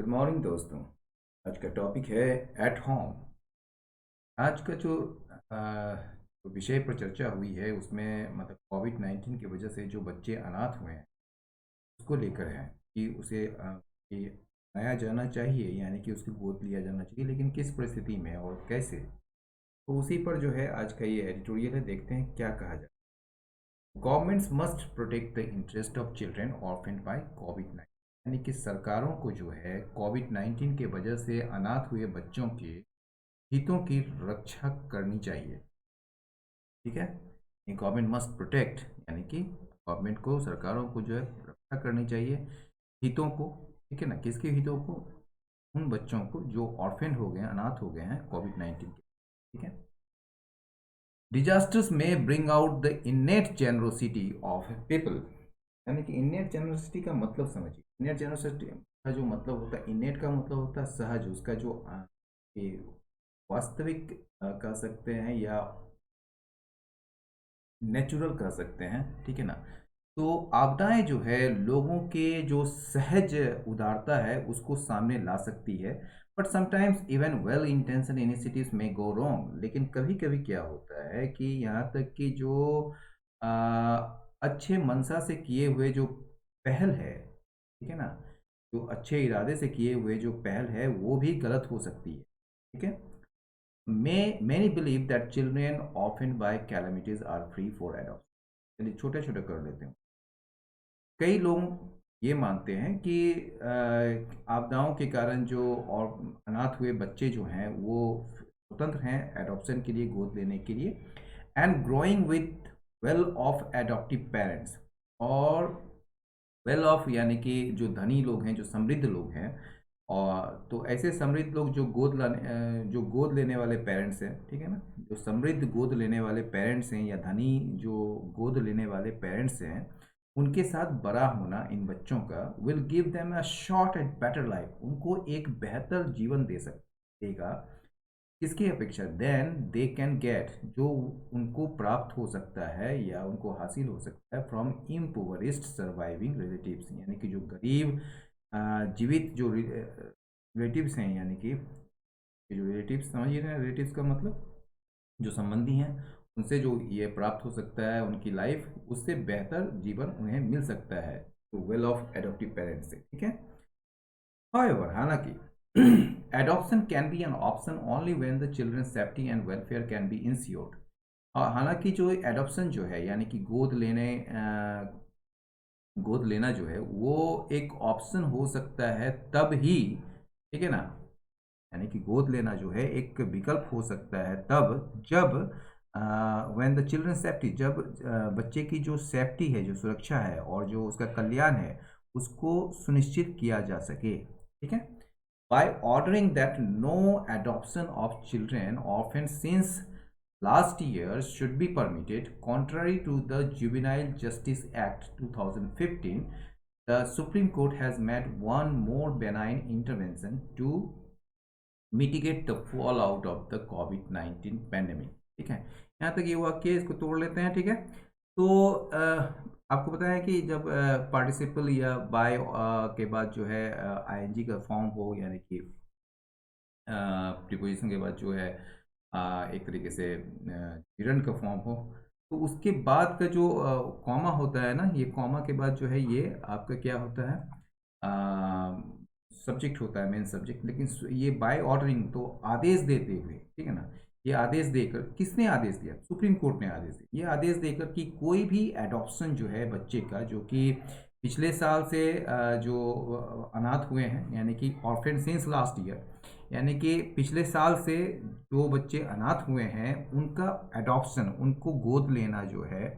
Good morning दोस्तों। आज का टॉपिक है एट होम। आज का जो विषय पर चर्चा हुई है उसमें मतलब कोविड-19 की वजह से जो बच्चे अनाथ हुए हैं उसको लेकर है कि उसे कि लाया जाना चाहिए, यानी कि उसकी गोद लिया जाना चाहिए, लेकिन किस परिस्थिति में और कैसे। तो उसी पर जो है आज का ये एडिटोरियल है, देखते हैं क्या कहा जाए। Governments must protect the interest of children orphaned by कोविड-19, यानी कि सरकारों को जो है कोविड-19 के वजह से अनाथ हुए बच्चों के हितों की रक्षा करनी चाहिए। ठीक है, गवर्नमेंट मस्ट प्रोटेक्ट, यानी कि गवर्नमेंट को, सरकारों को जो है रक्षा करनी चाहिए हितों को। ठीक है ना, किसके हितों को? उन बच्चों को जो ऑर्फेंड हो गए हैं, अनाथ हो गए हैं कोविड-19 के। ठीक है, डिजास्टर्स में bring out the इनेट generosity of people, यानी कि इनेट जेनरोसिटी का मतलब समझिए। इनेट जेनरोसिटी का जो मतलब होता है, इनेट का मतलब होता है सहज, उसका जो ये वास्तविक कह सकते हैं या नेचुरल कह सकते हैं। ठीक है ना, तो आपदाएं जो है लोगों के जो सहज उदारता है उसको सामने ला सकती है। But sometimes even well intention initiatives में गो रॉन्ग, लेकिन कभी कभी क्या होता है कि यहाँ तक कि जो आ, अच्छे मनसा से किए हुए जो पहल है, ठीक है ना, जो अच्छे इरादे से किए हुए जो पहल है वो भी गलत हो सकती है। ठीक है, many believe that children orphaned by calamities are free for adoption। चलिए छोटे छोटे कर लेते हैं। कई लोग ये मानते हैं कि आपदाओं के कारण जो और अनाथ हुए बच्चे जो हैं वो स्वतंत्र हैं एडॉप्शन के लिए, गोद लेने के लिए, and growing with well of adaptive parents. और वेल ऑफ यानी कि जो धनी लोग हैं, जो समृद्ध लोग हैं, और तो ऐसे समृद्ध लोग जो जो गोद लेने वाले पेरेंट्स हैं, ठीक है ना, जो समृद्ध गोद लेने वाले पेरेंट्स हैं या धनी जो गोद लेने वाले पेरेंट्स हैं, उनके साथ बड़ा होना इन बच्चों का will give them a short and better life, उनको एक बेहतर जीवन देगा। इसकी अपेक्षा देन दे कैन गेट, जो उनको प्राप्त हो सकता है या उनको हासिल हो सकता है फ्रॉम इम्पोवरिस्ट सर्वाइविंग रिलेटिव्स, यानी कि जो गरीब जीवित जो रिलेटिव्स हैं, यानी कि ये जो रिलेटिव्स समझिए ना, रिलेटिव्स का मतलब जो संबंधी हैं, उनसे जो ये प्राप्त हो सकता है उनकी लाइफ, उससे बेहतर जीवन उन्हें मिल सकता है, तो वेल ऑफ एडॉप्टिव पेरेंट्स से। ठीक है, However, हालांकि adoption can be an option only when the children's safety and welfare can be ensured। और हालांकि जो एडॉप्शन जो है, यानी कि गोद लेना जो है वो एक ऑप्शन हो सकता है तब ही, ठीक है ना, यानी कि गोद लेना जो है एक विकल्प हो सकता है तब जब व्हेन द चिल्ड्रन सेफ्टी, जब बच्चे की जो सेफ्टी है, जो सुरक्षा है और जो उसका कल्याण है उसको सुनिश्चित किया जा सके। ठीक है, by ordering that no adoption of children orphaned since last year should be permitted, contrary to the Juvenile Justice Act 2015, the Supreme Court has made one more benign intervention to mitigate the fallout of the COVID-19 pandemic। ठीक है, यहाँ तक ये वाक्य, इसको तोड़ लेते हैं। ठीक है, तो आपको पता है कि जब पार्टिसिपल या बाय के बाद जो है आईएनजी का फॉर्म हो, यानी कि प्रीपोजिशन के बाद जो है एक तरीके से रिटर्न का फॉर्म हो, तो उसके बाद का जो कॉमा होता है ना, ये कॉमा के बाद जो है ये आपका क्या होता है, सब्जेक्ट होता है, मेन सब्जेक्ट। लेकिन ये बाय ऑर्डरिंग तो आदेश देते हुए, ठीक है ना, ये आदेश देकर, किसने आदेश दिया? सुप्रीम कोर्ट ने आदेश दिया। ये आदेश देकर कि कोई भी एडॉप्शन जो है बच्चे का, जो कि पिछले साल से जो अनाथ हुए हैं, यानी कि ऑर्फेन सिंस लास्ट ईयर, यानी कि पिछले साल से जो बच्चे अनाथ हुए हैं उनका एडॉप्शन, उनको गोद लेना जो है,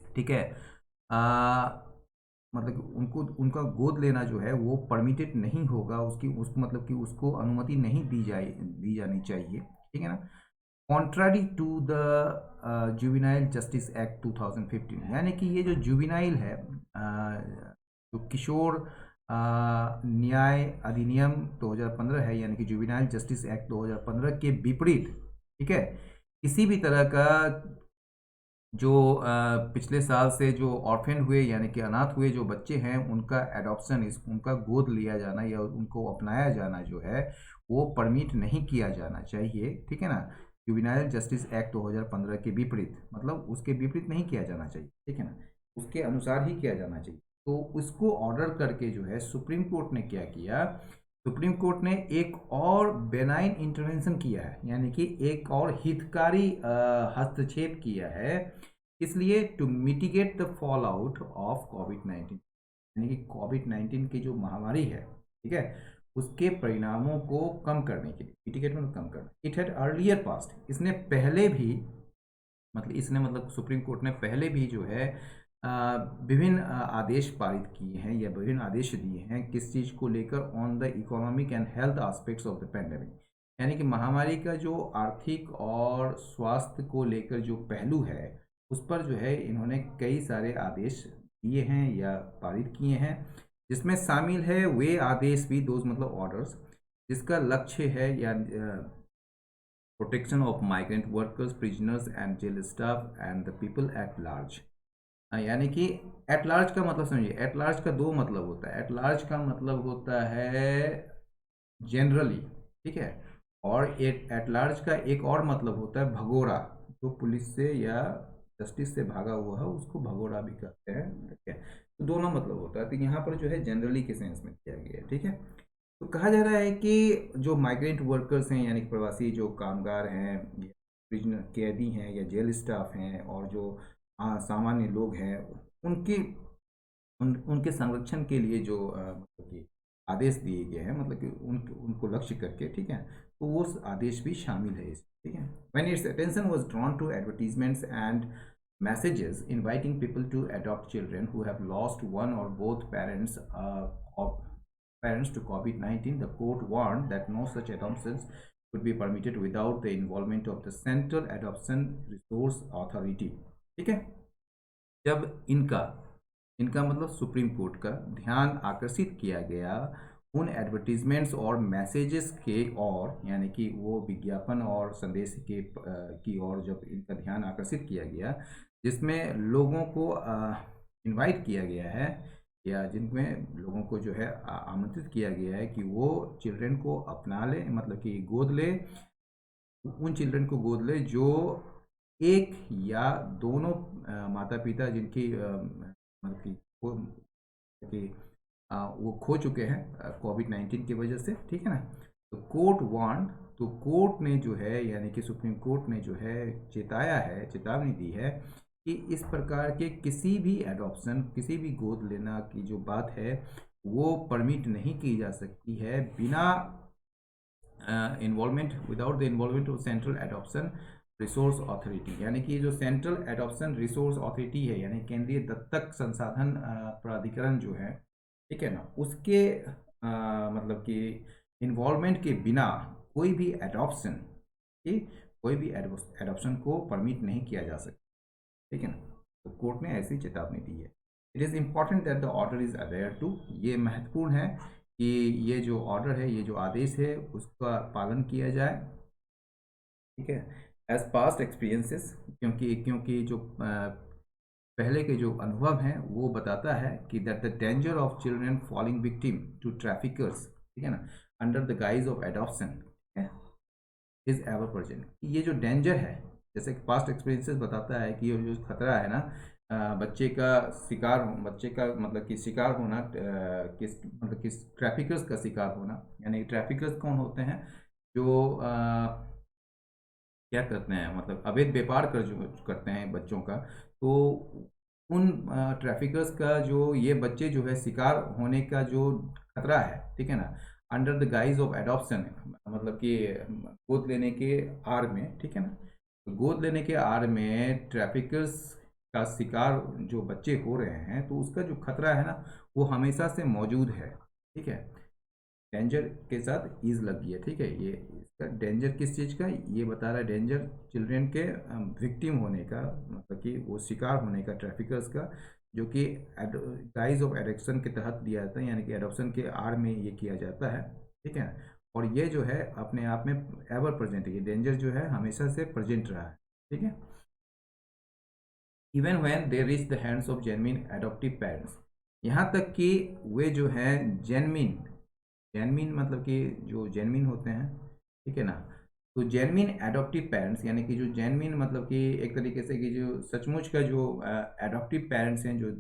ठीक है, मतलब उनको, उनका गोद लेना जो है वो परमिटेड नहीं होगा, उसकी उसको मतलब कि उसको अनुमति नहीं दी जानी चाहिए। ठीक है ना, contrary to the juvenile justice act 2015, यानी कि ये जो जुवेनाइल है, जो किशोर न्याय अधिनियम 2015 है, यानी कि जुवेनाइल जस्टिस एक्ट 2015 के विपरीत, ठीक है, किसी भी तरह का जो पिछले साल से जो ऑर्फन हुए यानी कि अनाथ हुए जो बच्चे हैं उनका एडॉप्शन, इस उनका गोद लिया जाना या उनको अपनाया जाना जो है वो परमिट नहीं किया जाना चाहिए, ठीक है ना। जुवेनाइल जस्टिस एक्ट 2015 के विपरीत, मतलब उसके विपरीत नहीं किया जाना चाहिए, ठीक है ना, उसके अनुसार ही किया जाना चाहिए। तो उसको ऑर्डर करके जो है सुप्रीम कोर्ट ने क्या किया, सुप्रीम कोर्ट ने एक और बेनाइन इंटरवेंशन किया है, यानी कि एक और हितकारी हस्तक्षेप किया है। इसलिए to mitigate the fall out of COVID 19, यानी कि कोविड 19 की जो महामारी है, ठीक है, उसके परिणामों को कम करने के लिए, मिटिगेट मतलब कम करना। इट हैड अर्लियर पास्ट, इसने पहले भी, मतलब इसने मतलब सुप्रीम कोर्ट ने पहले भी जो है विभिन्न आदेश पारित किए हैं या विभिन्न आदेश दिए हैं किस चीज़ को लेकर, on the economic and health aspects of the pandemic, यानी कि महामारी का जो आर्थिक और स्वास्थ्य को लेकर जो पहलू है उस पर जो है इन्होंने कई सारे आदेश दिए हैं या पारित किए हैं। जिसमें शामिल है वे आदेश भी, दोज मतलब ऑर्डर्स, जिसका लक्ष्य है या protection of migrant workers, prisoners and jail staff and the people at large. यानी कि एट लार्ज का मतलब समझिए, एट लार्ज का दो मतलब होता है। एट लार्ज का मतलब होता है जनरली, ठीक है, और एट लार्ज का एक और मतलब होता है भगोड़ा, जो पुलिस से या जस्टिस से भागा हुआ है उसको भगोड़ा भी कहते हैं, ठीक है। तो दोनों मतलब होता है, तो यहाँ पर जो है जनरली के सेंस में किया गया है, ठीक है। तो कहा जा रहा है कि जो माइग्रेंट वर्कर्स हैं यानी कि प्रवासी जो कामगार हैं, प्रिजनर कैदी हैं या जेल स्टाफ हैं, और जो सामान्य लोग हैं, उनकी उनके संरक्षण के लिए जो मतलब कि आदेश दिए गए हैं, मतलब कि उनको लक्ष्य करके, ठीक है, तो वो आदेश भी शामिल है इसमें, ठीक है। When its attention was drawn to advertisements and messages inviting people to adopt children who have lost one or both parents to COVID-19, the court warned that no such adoptions could be permitted without the involvement of the Central Adoption Resource Authority, ठीक है। जब इनका इनका मतलब supreme court का ध्यान आकर्षित किया गया उन एडवर्टीजमेंट्स और मैसेजेस के, और यानी कि वो विज्ञापन और संदेश के की ओर जब इनका ध्यान आकर्षित किया गया, जिसमें लोगों को इनवाइट किया गया है या जिनमें लोगों को जो है आमंत्रित किया गया है कि वो चिल्ड्रन को अपना ले, मतलब कि गोद ले, उन चिल्ड्रन को गोद ले जो एक या दोनों माता पिता जिनकी मतलब कि वो खो चुके हैं कोविड 19 की वजह से, ठीक है ना। तो कोर्ट वार्न, तो कोर्ट ने जो है यानी कि सुप्रीम कोर्ट ने जो है चेताया है, चेतावनी दी है कि इस प्रकार के किसी भी एडॉप्शन, किसी भी गोद लेना की जो बात है वो परमिट नहीं की जा सकती है बिना involvement, without the involvement of central adoption resource authority, यानी कि जो सेंट्रल एडॉप्शन रिसोर्स अथॉरिटी है यानी केंद्रीय दत्तक संसाधन प्राधिकरण जो है, ठीक है ना, उसके मतलब कि इन्वॉल्वमेंट के बिना कोई भी एडॉप्शन, ठीक, कोई भी एडॉप्शन को परमिट नहीं किया जा सकता, ठीक है ना। तो कोर्ट ने ऐसी चेतावनी दी है। It is important that the order is aware to, ये महत्वपूर्ण है कि ये जो ऑर्डर है, ये जो आदेश है, उसका पालन किया जाए, ठीक है, एज पास्ट एक्सपीरियंसेस, क्योंकि क्योंकि जो पहले के जो अनुभव हैं वो बताता है कि that the danger of children falling victim to traffickers, ठीक है ना, under the guise of adoption is ever present. ये जो डेंजर है, जैसे कि पास्ट एक्सपीरियंसेस बताता है कि ये जो खतरा है ना, बच्चे का शिकार हो, बच्चे का मतलब कि शिकार होना, किस मतलब किस ट्रैफिकर्स का शिकार होना, यानी ट्रैफिकर्स कौन होते हैं, जो क्या करते हैं, मतलब अवैध व्यापार कर जो करते हैं बच्चों का, तो उन ट्रैफिकर्स का जो ये बच्चे जो है शिकार होने का जो खतरा है, ठीक है ना, under the guise of adoption, मतलब कि गोद लेने के आड़ में, ठीक है ना, तो गोद लेने के आड़ में ट्रैफिकर्स का शिकार जो बच्चे हो रहे हैं, तो उसका जो खतरा है ना वो हमेशा से मौजूद है, ठीक है। डेंजर के साथ ईज लग गया, ठीक है। ये इसका डेंजर किस चीज़ का, ये बता रहा है डेंजर चिल्ड्रेन के विक्टिम होने का, मतलब कि वो शिकार होने का ट्रैफिकर्स का, जो कि गाइज ऑफ एडॉप्शन के तहत दिया जाता है, यानी कि एडॉप्शन के आड़ में ये किया जाता है, ठीक है। और ये जो है अपने आप में एवर प्रेजेंट है, ये डेंजर जो है हमेशा से प्रेजेंट रहा है, ठीक है। Even when they reach the hands of genuine adaptive parents, यहाँ तक कि वे जो हैं जेन्युइन, जेन्युइन मतलब कि जो जेन्युइन होते हैं, ठीक है ना, तो जेन्युइन एडॉप्टिव पेरेंट्स यानी कि जो जेन्युइन मतलब कि एक तरीके से कि जो सचमुच का जो एडॉप्टिव पेरेंट्स हैं, जो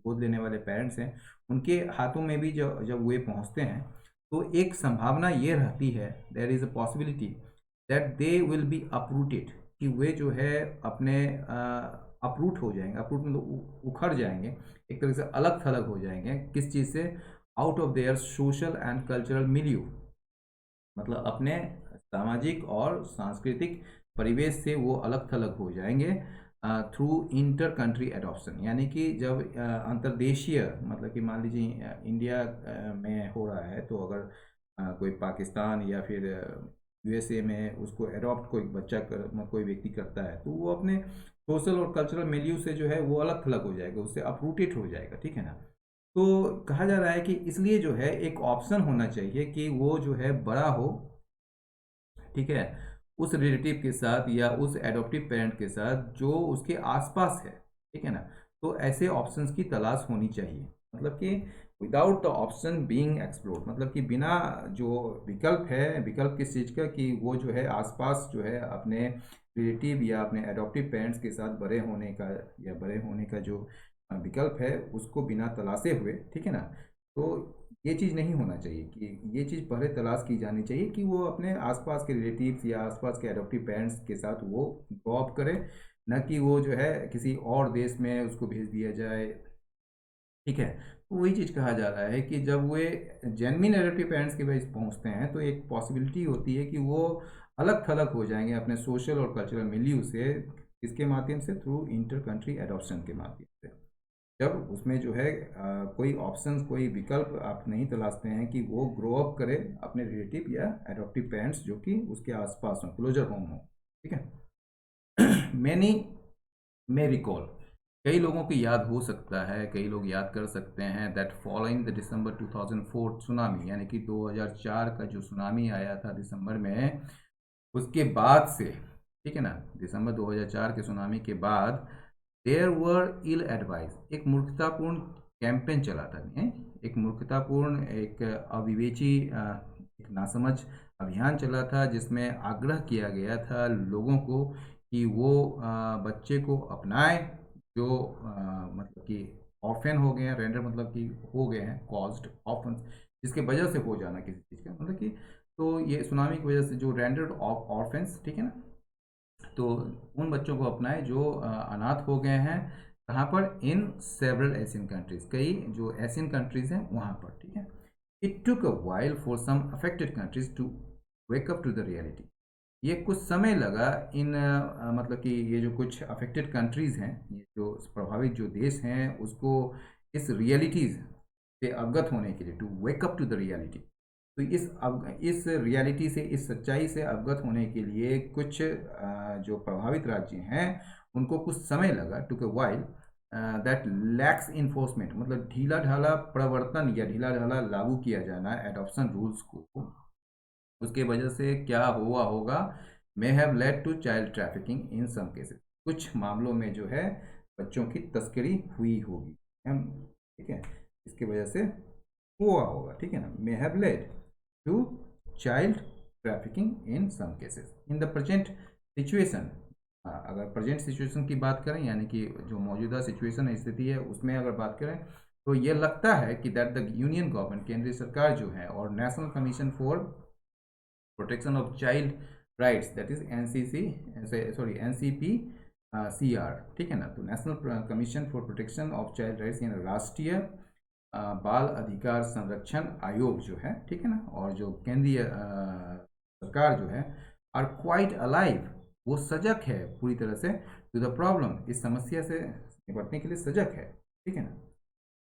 गोद लेने वाले पेरेंट्स हैं, उनके हाथों में भी जब जब वे पहुंचते हैं तो एक संभावना ये रहती है, there is a possibility that they will be uprooted, कि वे जो है अपने अपरूट हो जाएंगे, अपरूट मतलब उखड़ जाएंगे, एक तरह से अलग थलग हो जाएंगे, किस चीज़ से, out of their social and cultural milieu, मतलब अपने सामाजिक और सांस्कृतिक परिवेश से वो अलग थलग हो जाएंगे थ्रू इंटर कंट्री एडॉप्शन, यानी कि जब अंतर्देशीय मतलब कि मान लीजिए इंडिया में हो रहा है, तो अगर कोई पाकिस्तान या फिर यूएसए में उसको एडॉप्ट कोई बच्चा कोई व्यक्ति करता है, तो वो अपने सोशल और कल्चरल मिलियू से जो है वो अलग थलग हो जाएगा, उससे अपरूटेड हो जाएगा, ठीक है ना। तो कहा जा रहा है कि इसलिए जो है एक ऑप्शन होना चाहिए कि वो जो है बड़ा हो, ठीक है, उस रिलेटिव के साथ या उस एडॉप्टिव पेरेंट के साथ जो उसके आसपास है, ठीक है ना। तो ऐसे ऑप्शंस की तलाश होनी चाहिए, मतलब कि without the option being explored, मतलब कि बिना जो विकल्प है, विकल्प किस चीज़ का, कि वो जो है आसपास जो है अपने रिलेटिव या अपने एडॉप्टिव पेरेंट्स के साथ बड़े होने का या बड़े होने का जो विकल्प है उसको बिना तलाशे हुए, ठीक है ना। तो ये चीज़ नहीं होना चाहिए, कि ये चीज़ पहले तलाश की जानी चाहिए कि वो अपने आसपास के रिलेटिव्स या आसपास के एडॉप्टिव पेरेंट्स के साथ वो ग्रो अप करे, न कि वो जो है किसी और देश में उसको भेज दिया जाए, ठीक है। तो वही चीज़ कहा जा रहा है कि जब वे जेन्युइन एडॉप्टिव पेरेंट्स के पास पहुंचते हैं तो एक पॉसिबिलिटी होती है कि वो अलग थलग हो जाएंगे अपने सोशल और कल्चरल मिलियू से, इसके माध्यम से, थ्रू इंटर कंट्री एडॉप्शन के माध्यम से। जब उसमें जो है कोई ऑप्शंस, कोई विकल्प आप नहीं तलाशते हैं कि वो ग्रो अप करे अपने रिलेटिव या एडॉप्टिव पेरेंट्स जो कि उसके आसपास हो, क्लोजर होम हो, ठीक है। मैनी मे रिकॉल, कई लोगों को याद हो सकता है, कई लोग याद कर सकते हैं that following the December 2004 tsunami, यानी कि 2004 का जो सुनामी आया था दिसंबर में, उसके बाद से, ठीक है ना, दिसंबर 2004 के सुनामी के बाद देयर वर इल एडवाइस, एक मूर्खतापूर्ण कैंपेन चला था, एक मूर्खतापूर्ण, एक अविवेची, एक नासमझ अभियान चला था, जिसमें आग्रह किया गया था लोगों को कि वो बच्चे को अपनाए जो मतलब कि ऑर्फेन हो गए हैं, रेंडर मतलब कि हो गए हैं, कॉज्ड ऑफन, जिसके वजह से हो जाना किसी चीज़ का मतलब कि, तो ये सुनामी की वजह से जो रेंडर्ड ऑर्फेंस, ठीक है ना, तो उन बच्चों को अपनाए जो अनाथ हो गए हैं, कहाँ पर, इन सेवरल एशियन कंट्रीज, कई जो एशियन कंट्रीज हैं वहाँ पर, ठीक है। It took a while for some affected countries to wake up to the reality, ये कुछ समय लगा इन मतलब कि ये जो कुछ अफेक्टेड कंट्रीज हैं, ये जो प्रभावित जो देश हैं, उसको इस रियलिटीज से अवगत होने के लिए, to wake up to the reality, तो इस रियलिटी से, इस सच्चाई से अवगत होने के लिए कुछ जो प्रभावित राज्य हैं उनको कुछ समय लगा, took a while, that lax enforcement, मतलब ढीला ढाला प्रवर्तन या ढीला ढाला लागू किया जाना एडॉप्शन रूल्स को, उसके वजह से क्या हुआ होगा, may have led to child trafficking in some cases, कुछ मामलों में जो है बच्चों की तस्करी हुई होगी, हम, ठीक है, इसकी वजह से हुआ होगा, ठीक है ना, may have led to child trafficking in some cases in the present situation. अगर प्रेजेंट सिचुएशन की बात करें, यानी कि जो मौजूदा सिचुएशन स्थिति है उसमें अगर बात करें, तो ये लगता है कि दैट द यूनियन गवर्नमेंट, केंद्रीय सरकार जो है, और national commission for protection of child rights, that is NCC, sorry NCP CR, ठीक है ना, तो national commission for protection of child rights, यानी राष्ट्रीय बाल अधिकार संरक्षण आयोग जो है, ठीक है ना, और जो केंद्रीय सरकार जो है, आर क्वाइट अलाइव, वो सजग है पूरी तरह से, टू द प्रॉब्लम, इस समस्या से निपटने के लिए सजग है, ठीक है ना,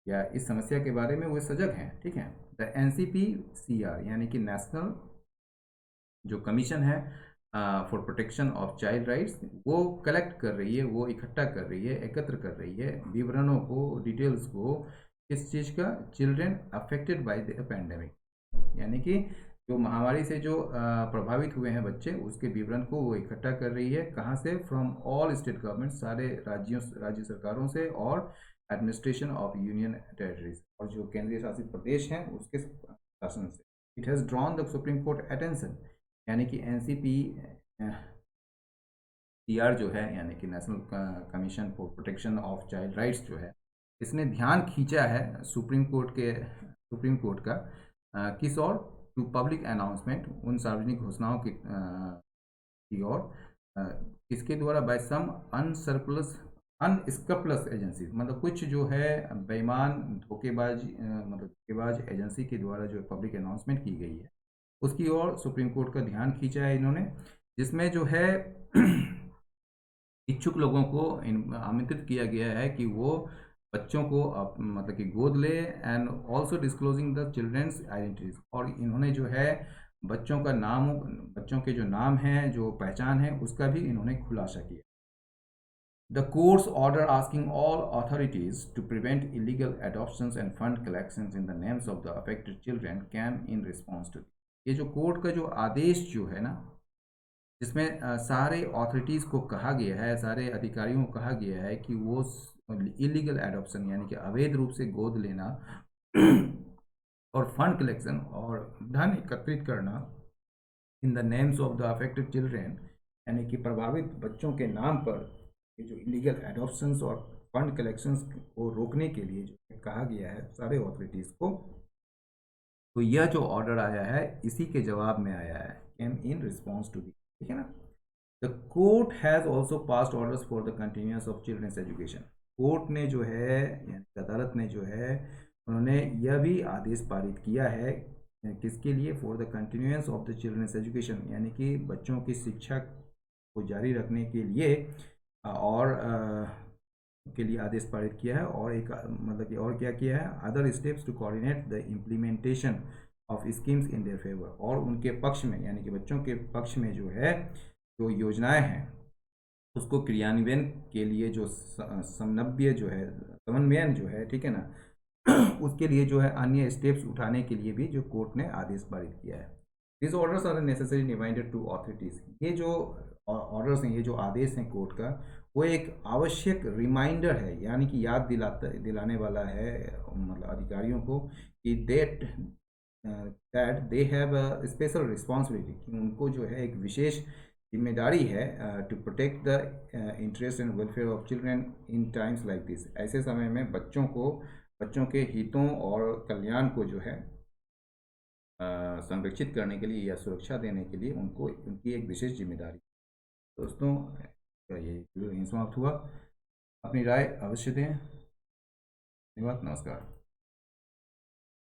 या इस समस्या के बारे में वो सजग हैं, ठीक है। द एनसीपी सीआर यानी कि नेशनल जो कमीशन है for protection of child rights, वो कलेक्ट कर रही है, वो इकट्ठा कर रही है, एकत्र कर रही है विवरणों को, डिटेल्स को, किस चीज़ का, children affected by the pandemic, यानी कि जो महामारी से जो प्रभावित हुए हैं बच्चे, उसके विवरण को वो इकट्ठा कर रही है। कहाँ से? फ्रॉम ऑल स्टेट गवर्नमेंट, सारे राज्य सरकारों से, और एडमिनिस्ट्रेशन ऑफ यूनियन टेरिटरीज, और जो केंद्रीय शासित प्रदेश हैं उसके शासन से। It has drawn the supreme court attention, यानी कि NCPR जो है, यानी कि national commission for protection of child rights जो है, इसने ध्यान खींचा है सुप्रीम कोर्ट का किस और? टू पब्लिक अनाउंसमेंट, उन सार्वजनिक घोषणाओं की ओर, किसके द्वारा? बाय सम अनस्क्रपलस एजेंसी, मतलब कुछ जो है बेईमान धोखेबाज एजेंसी के द्वारा जो पब्लिक अनाउंसमेंट की गई है, उसकी ओर सुप्रीम कोर्ट का ध्यान खींचा है इन्होंने, जिसमें जो है इच्छुक लोगों को आमंत्रित किया गया है कि वो बच्चों को मतलब कि गोद ले, and also disclosing the children's identities, और इन्होंने जो है बच्चों के जो नाम हैं, जो पहचान है, उसका भी इन्होंने खुलासा किया। The court's order asking all authorities to prevent illegal adoptions and fund collections in the names of the affected children came in response to ये जो कोर्ट का जो आदेश जो है ना, जिसमें सारे ऑथोरिटीज़ को कहा गया है, सारे अधिकारियों को कहा गया है कि वो इलीगल एडॉप्शन, यानी कि अवैध रूप से गोद लेना और फंड कलेक्शन और धन एकत्रित करना in the names of the affected children, यानी कि प्रभावित बच्चों के नाम पर ये जो इलीगल एडॉप्शंस और फंड कलेक्शंस को रोकने के लिए जो कहा गया है सारे ऑथोरिटीज़ को, तो यह जो ऑर्डर आया है इसी के जवाब में आया है, केम इन रिस्पॉन्स टू दी, ठीक है ना। The court has also passed orders for the continuance of children's education, court ने जो है, यानी अदालत ने जो है, उन्होंने यह भी आदेश पारित किया है किसके लिए? For the continuance of the children's education, यानी कि बच्चों की शिक्षा को जारी रखने के लिए और के लिए आदेश पारित किया है, और एक मतलब कि और क्या किया है? Other steps to coordinate the implementation of schemes in their favour, और उनके पक्ष में, यानी कि बच्चों के पक्ष में जो है जो योजनाएं हैं उसको क्रियान्वयन के लिए जो समन्वयन जो है, ठीक है ना, उसके लिए जो है अन्य स्टेप्स उठाने के लिए भी जो कोर्ट ने आदेश पारित किया है। This orders are necessary reminder to authorities, ये जो ऑर्डर्स हैं, ये जो आदेश हैं कोर्ट का, वो एक आवश्यक रिमाइंडर है, यानी कि याद दिलाने वाला है मतलब अधिकारियों को कि that they have a special responsibility, कि उनको जो है एक विशेष जिम्मेदारी है to protect the interest and welfare of children in times like this, ऐसे समय में बच्चों के हितों और कल्याण को जो है संरक्षित करने के लिए या सुरक्षा देने के लिए उनकी एक विशेष जिम्मेदारी। दोस्तों, ये वीडियो यहीं समाप्त हुआ। अपनी राय अवश्य दें। धन्यवाद, नमस्कार।